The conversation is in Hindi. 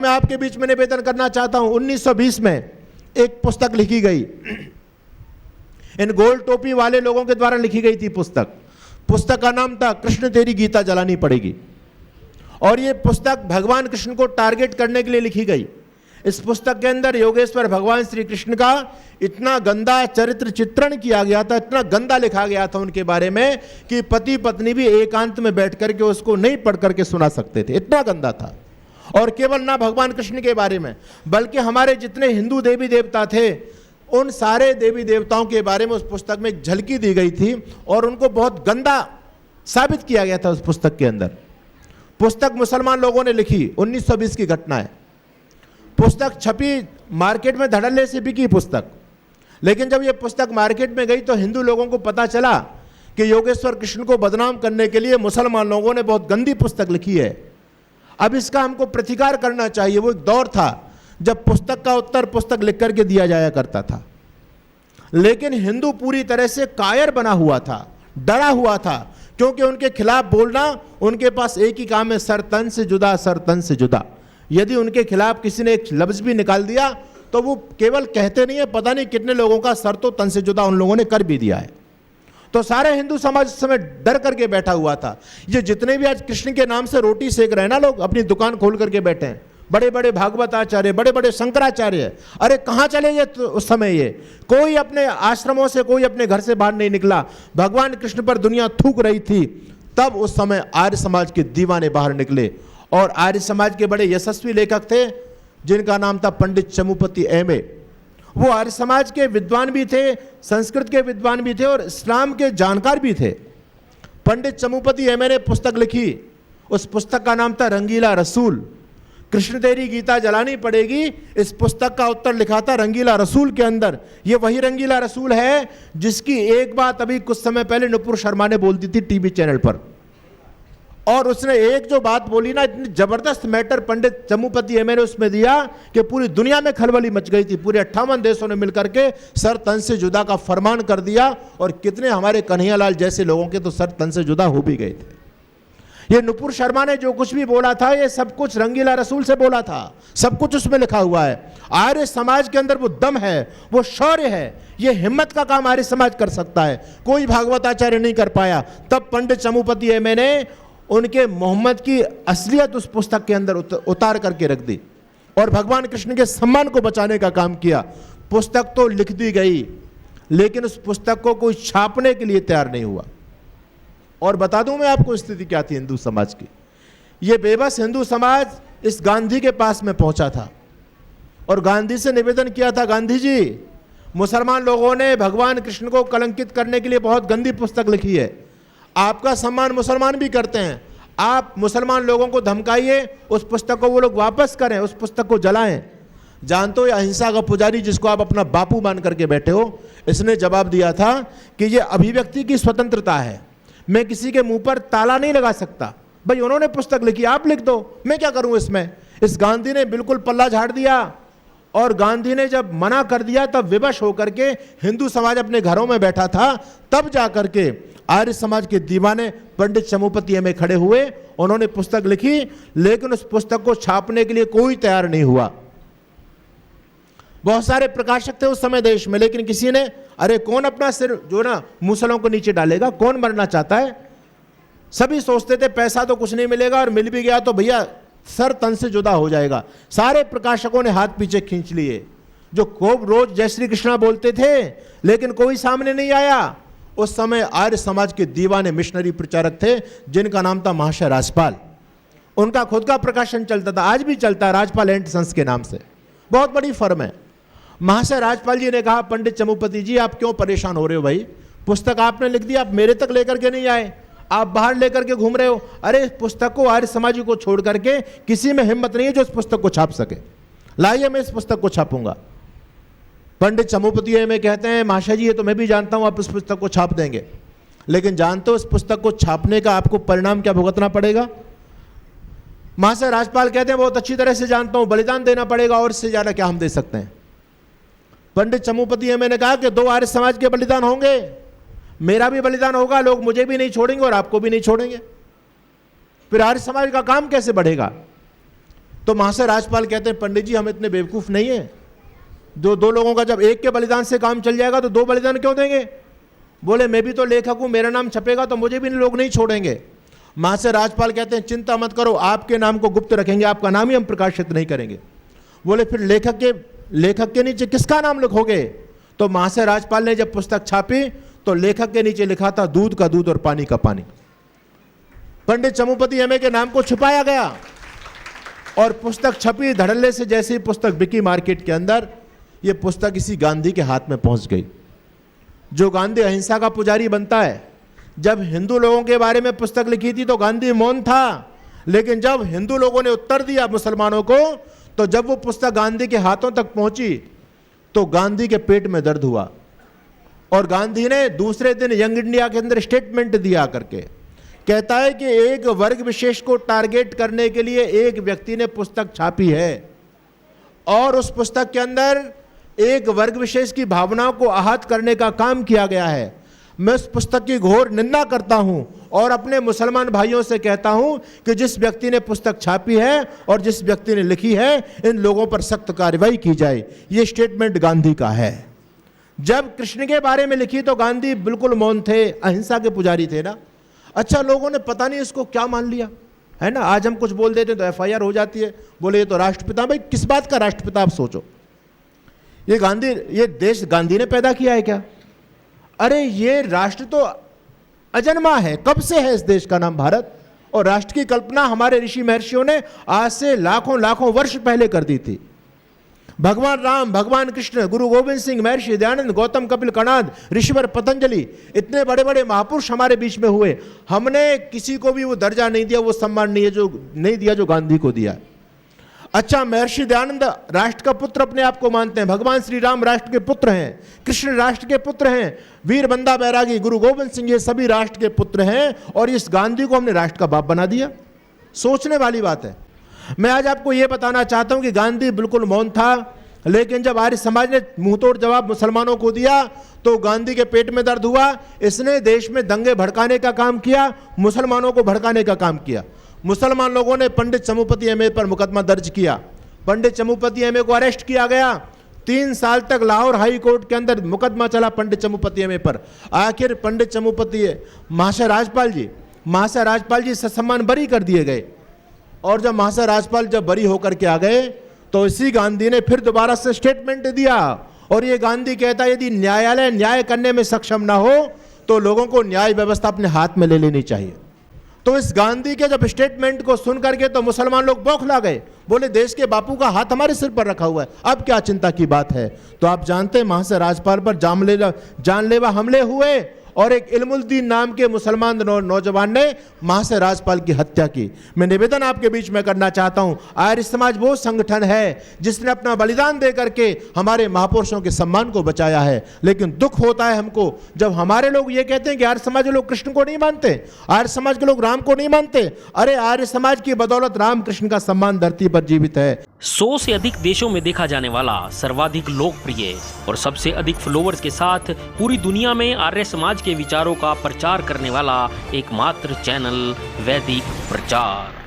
मैं आपके बीच में निवेदन करना चाहता हूं, 1920 में एक पुस्तक लिखी गई, इन गोल टोपी वाले लोगों के द्वारा लिखी गई थी पुस्तक का नाम था कृष्ण तेरी गीता जलानी पड़ेगी। और ये पुस्तक भगवान कृष्ण को टारगेट करने के लिए लिखी गई। इस पुस्तक के अंदर योगेश्वर भगवान श्री कृष्ण का इतना गंदा चरित्र चित्रण किया गया था, इतना गंदा लिखा गया था उनके बारे में कि पति पत्नी भी एकांत में बैठ करके उसको नहीं पढ़ करके सुना सकते थे, इतना गंदा था। और केवल ना भगवान कृष्ण के बारे में, बल्कि हमारे जितने हिंदू देवी देवता थे उन सारे देवी देवताओं के बारे में उस पुस्तक में एक झलकी दी गई थी और उनको बहुत गंदा साबित किया गया था उस पुस्तक के अंदर। पुस्तक मुसलमान लोगों ने लिखी, 1920 की घटना है। पुस्तक छपी, मार्केट में धड़ल्ले से बिकी पुस्तक, लेकिन जब ये पुस्तक मार्केट में गई तो हिंदू लोगों को पता चला कि योगेश्वर कृष्ण को बदनाम करने के लिए मुसलमान लोगों ने बहुत गंदी पुस्तक लिखी है। अब इसका हमको प्रतिकार करना चाहिए। वो एक दौर था जब पुस्तक का उत्तर पुस्तक लिख करके दिया जाया करता था, लेकिन हिंदू पूरी तरह से कायर बना हुआ था, डरा हुआ था, क्योंकि उनके खिलाफ बोलना, उनके पास एक ही काम है, सर तन से जुदा, सर तन से जुदा। यदि उनके खिलाफ किसी ने एक लफ्ज भी निकाल दिया तो वो केवल कहते नहीं है, पता नहीं कितने लोगों का सर तो तन से जुदा उन लोगों ने कर भी दिया है। तो सारे हिंदू समाज इस समय डर करके बैठा हुआ था। ये जितने भी आज कृष्ण के नाम से रोटी सेक रहे हैं ना लोग, अपनी दुकान खोल करके बैठे हैं, बड़े बड़े भागवत आचार्य, बड़े बड़े शंकराचार्य, अरे कहाँ चले गए तो उस समय ये कोई अपने आश्रमों से, कोई अपने घर से बाहर नहीं निकला। भगवान कृष्ण पर दुनिया थूक रही थी, तब उस समय आर्य समाज के दीवाने बाहर निकले। और आर्य समाज के बड़े यशस्वी लेखक थे जिनका नाम था पंडित चमुपति एम ए। वो आर्य समाज के विद्वान भी थे, संस्कृत के विद्वान भी थे और इस्लाम के जानकार भी थे। पंडित चमुपति एम ए ने पुस्तक लिखी, उस पुस्तक का नाम था रंगीला रसूल, कृष्ण तेरी गीता जलानी पड़ेगी। इस पुस्तक का उत्तर लिखा था रंगीला रसूल के अंदर। ये वही रंगीला रसूल है जिसकी एक बात अभी कुछ समय पहले नुपुर शर्मा ने बोल दी थी टीवी चैनल पर, और उसने एक जो बात बोली ना, इतनी जबरदस्त मैटर पंडित चमुपति एम ए ने उसमें दिया कि पूरी दुनिया में खलबली मच गई थी। पूरे 58 देशों ने मिलकर के सर तन से जुदा का फरमान कर दिया, और कितने हमारे कन्हैयालाल जैसे लोगों के तो सर तन से जुदा हो भी गए थे। ये नुपुर शर्मा ने जो कुछ भी बोला था, ये सब कुछ रंगीला रसूल से बोला था, सब कुछ उसमें लिखा हुआ है। आर्य समाज के अंदर वो दम है, वो शौर्य है, ये हिम्मत का काम आर्य समाज कर सकता है, कोई भागवताचार्य नहीं कर पाया। तब पंडित चमुपति एम ए ने उनके मोहम्मद की असलियत उस पुस्तक के अंदर उतार करके रख दी और भगवान कृष्ण के सम्मान को बचाने का काम किया। पुस्तक तो लिख दी गई, लेकिन उस पुस्तक को कोई छापने के लिए तैयार नहीं हुआ। और बता दूं मैं आपको स्थिति क्या थी हिंदू समाज की। ये बेबस हिंदू समाज इस गांधी के पास में पहुंचा था और गांधी से निवेदन किया था, गांधी जी, मुसलमान लोगों ने भगवान कृष्ण को कलंकित करने के लिए बहुत गंदी पुस्तक लिखी है, आपका सम्मान मुसलमान भी करते हैं, आप मुसलमान लोगों को धमकाइए, उस पुस्तक को वो लोग वापस करें, उस पुस्तक को जलाएं। जानते हो ये अहिंसा का पुजारी जिसको आप अपना बापू मान करके बैठे हो, इसने जवाब दिया था कि ये अभिव्यक्ति की स्वतंत्रता है, मैं किसी के मुंह पर ताला नहीं लगा सकता। भाई उन्होंने पुस्तक लिखी, आप लिख दो, मैं क्या करूं इसमें। इस गांधी ने बिल्कुल पल्ला झाड़ दिया, और गांधी ने जब मना कर दिया तब विवश होकर के हिंदू समाज अपने घरों में बैठा था। तब जाकर के आर्य समाज के दीवाने पंडित चमुपति एम ए खड़े हुए, उन्होंने पुस्तक लिखी, लेकिन उस पुस्तक को छापने के लिए कोई तैयार नहीं हुआ। बहुत सारे प्रकाशक थे उस समय देश में, लेकिन किसी ने, अरे कौन अपना सिर जो ना मुसलों को नीचे डालेगा, कौन मरना चाहता है। सभी सोचते थे पैसा तो कुछ नहीं मिलेगा, और मिल भी गया तो भैया सर तन से जुदा हो जाएगा। सारे प्रकाशकों ने हाथ पीछे खींच लिए, जो खूब रोज जय श्री कृष्णा बोलते थे, लेकिन कोई सामने नहीं आया। उस समय आर्य समाज के दीवाने मिशनरी प्रचारक थे जिनका नाम था महाशय राजपाल। उनका खुद का प्रकाशन चलता था, आज भी चलता है, राजपाल एंड सन्स के नाम से, बहुत बड़ी फर्म है। महाशय राजपाल जी ने कहा, पंडित चमुपति जी आप क्यों परेशान हो रहे हो भाई, पुस्तक आपने लिख दी, आप मेरे तक लेकर के नहीं आए, आप बाहर लेकर के घूम रहे हो। अरे इस पुस्तक को आर्य समाजी को छोड़ करके किसी में हिम्मत नहीं है जो इस पुस्तक को छाप सके, लाइए मैं इस पुस्तक को छापूंगा। पंडित चमुपति एम ए कहते हैं, महाशय जी ये तो मैं भी जानता हूं आप इस पुस्तक को छाप देंगे, लेकिन जानते हो इस पुस्तक को छापने का आपको परिणाम क्या भुगतना पड़ेगा। महाशय राजपाल कहते हैं, बहुत अच्छी तरह से जानता हूं, बलिदान देना पड़ेगा, और इससे ज्यादा क्या हम दे सकते हैं। पंडित चमुपति एम ए ने कहा कि 2 आर्य समाज के बलिदान होंगे, मेरा भी बलिदान होगा, लोग मुझे भी नहीं छोड़ेंगे और आपको भी नहीं छोड़ेंगे, फिर आर्य समाज का काम कैसे बढ़ेगा। तो महाशय राजपाल कहते हैं पंडित जी हम इतने बेवकूफ़ नहीं हैं, दो लोगों का जब एक के बलिदान से काम चल जाएगा तो 2 बलिदान क्यों देंगे। बोले मैं भी तो लेखक हूँ, मेरा नाम छपेगा तो मुझे भी लोग नहीं छोड़ेंगे। महाशय राजपाल कहते हैं चिंता मत करो, आपके नाम को गुप्त रखेंगे, आपका नाम ही हम प्रकाशित नहीं करेंगे। बोले फिर लेखक के नीचे किसका नाम लिखोगे। तो महाशय राजपाल ने जब पुस्तक छापी तो लेखक के नीचे लिखा था दूध का दूध और पानी का पानी। पंडित चमुपति एमए के नाम को छुपाया गया और पुस्तक छपी धड़ल्ले से। जैसे ही पुस्तक बिकी मार्केट के अंदर, ये पुस्तक इसी गांधी के हाथ में पहुंच गई। जो गांधी अहिंसा का पुजारी बनता है, जब हिंदू लोगों के बारे में पुस्तक लिखी थी तो गांधी मौन था, लेकिन जब हिंदू लोगों ने उत्तर दिया मुसलमानों को, तो जब वो पुस्तक गांधी के हाथों तक पहुंची तो गांधी के पेट में दर्द हुआ और गांधी ने दूसरे दिन यंग इंडिया के अंदर स्टेटमेंट दिया करके कहता है कि एक वर्ग विशेष को टारगेट करने के लिए एक व्यक्ति ने पुस्तक छापी है और उस पुस्तक के अंदर एक वर्ग विशेष की भावनाओं को आहत करने का काम किया गया है। मैं उस पुस्तक की घोर निंदा करता हूं और अपने मुसलमान भाइयों से कहता हूं कि जिस व्यक्ति ने पुस्तक छापी है और जिस व्यक्ति ने लिखी है, इन लोगों पर सख्त कार्रवाई की जाए। ये स्टेटमेंट गांधी का है। जब कृष्ण के बारे में लिखी तो गांधी बिल्कुल मौन थे, अहिंसा के पुजारी थे ना। अच्छा, लोगों ने पता नहीं इसको क्या मान लिया है ना। आज हम कुछ बोल देते तो FIR हो जाती है, बोले ये तो राष्ट्रपिता। भाई किस बात का राष्ट्रपिता, आप सोचो। ये देश गांधी ने पैदा किया है क्या? अरे ये राष्ट्र तो अजन्मा है, कब से है इस देश का नाम भारत। और राष्ट्र की कल्पना हमारे ऋषि महर्षियों ने आज से लाखों वर्ष पहले कर दी थी। भगवान राम, भगवान कृष्ण, गुरु गोविंद सिंह, महर्षि दयानंद, गौतम, कपिल, कणाद, ऋषिवर, पतंजलि, इतने बड़े बड़े महापुरुष हमारे बीच में हुए। हमने किसी को भी वो दर्जा नहीं दिया, वो सम्मान नहीं दिया जो गांधी को दिया। अच्छा, महर्षि दयानंद राष्ट्र का पुत्र अपने आप को मानते हैं। भगवान श्री राम राष्ट्र के पुत्र हैं, कृष्ण राष्ट्र के पुत्र हैं, वीर बंदा बैरागी, गुरु गोविंद सिंह, ये सभी राष्ट्र के पुत्र हैं। और इस गांधी को हमने राष्ट्र का बाप बना दिया। सोचने वाली बात है। मैं आज आपको यह बताना चाहता हूं कि गांधी बिल्कुल मौन था, लेकिन जब आर्य समाज ने मुंहतोड़ जवाब मुसलमानों को दिया तो गांधी के पेट में दर्द हुआ। इसने देश में दंगे भड़काने का काम किया, मुसलमानों को भड़काने का काम किया। मुसलमान लोगों ने पंडित चमुपति एमए पर मुकदमा दर्ज किया। पंडित चमुपति एमए को अरेस्ट किया गया। 3 साल तक लाहौर हाई कोर्ट के अंदर मुकदमा चला पंडित चमुपति एमए पर। आखिर पंडित चमुपति महाशय राजपाल जी ससम्मान बरी कर दिए गए। और जब महाशय राजपाल जब बरी होकर के आ गए तो इसी गांधी ने फिर दोबारा से स्टेटमेंट दिया। और ये गांधी कहता है यदि न्यायालय न्याय करने में सक्षम ना हो तो लोगों को न्याय व्यवस्था अपने हाथ में ले लेनी चाहिए। तो इस गांधी के जब स्टेटमेंट को सुन करके तो मुसलमान लोग बौखला गए, बोले देश के बापू का हाथ हमारे सिर पर रखा हुआ है, अब क्या चिंता की बात है। तो आप जानते हैं महाशय राजपाल पर जानलेवा हमले हुए और एक इल्मुद्दीन नाम के मुसलमान नौजवान ने महाशय राजपाल की हत्या की। मैं निवेदन आपके बीच में करना चाहता हूं, आर्य समाज वो संगठन है जिसने अपना बलिदान दे करके हमारे महापुरुषों के सम्मान को बचाया है। लेकिन दुख होता है हमको जब हमारे लोग ये कहते हैं कि आर्य समाज के लोग कृष्ण को नहीं मानते, आर्य समाज के लोग राम को नहीं मानते। अरे आर्य समाज की बदौलत राम कृष्ण का सम्मान धरती पर जीवित है। 100 से अधिक देशों में देखा जाने वाला, सर्वाधिक लोकप्रिय और सबसे अधिक फॉलोअर्स के साथ पूरी दुनिया में आर्य समाज के विचारों का प्रचार करने वाला एकमात्र चैनल वैदिक प्रचार।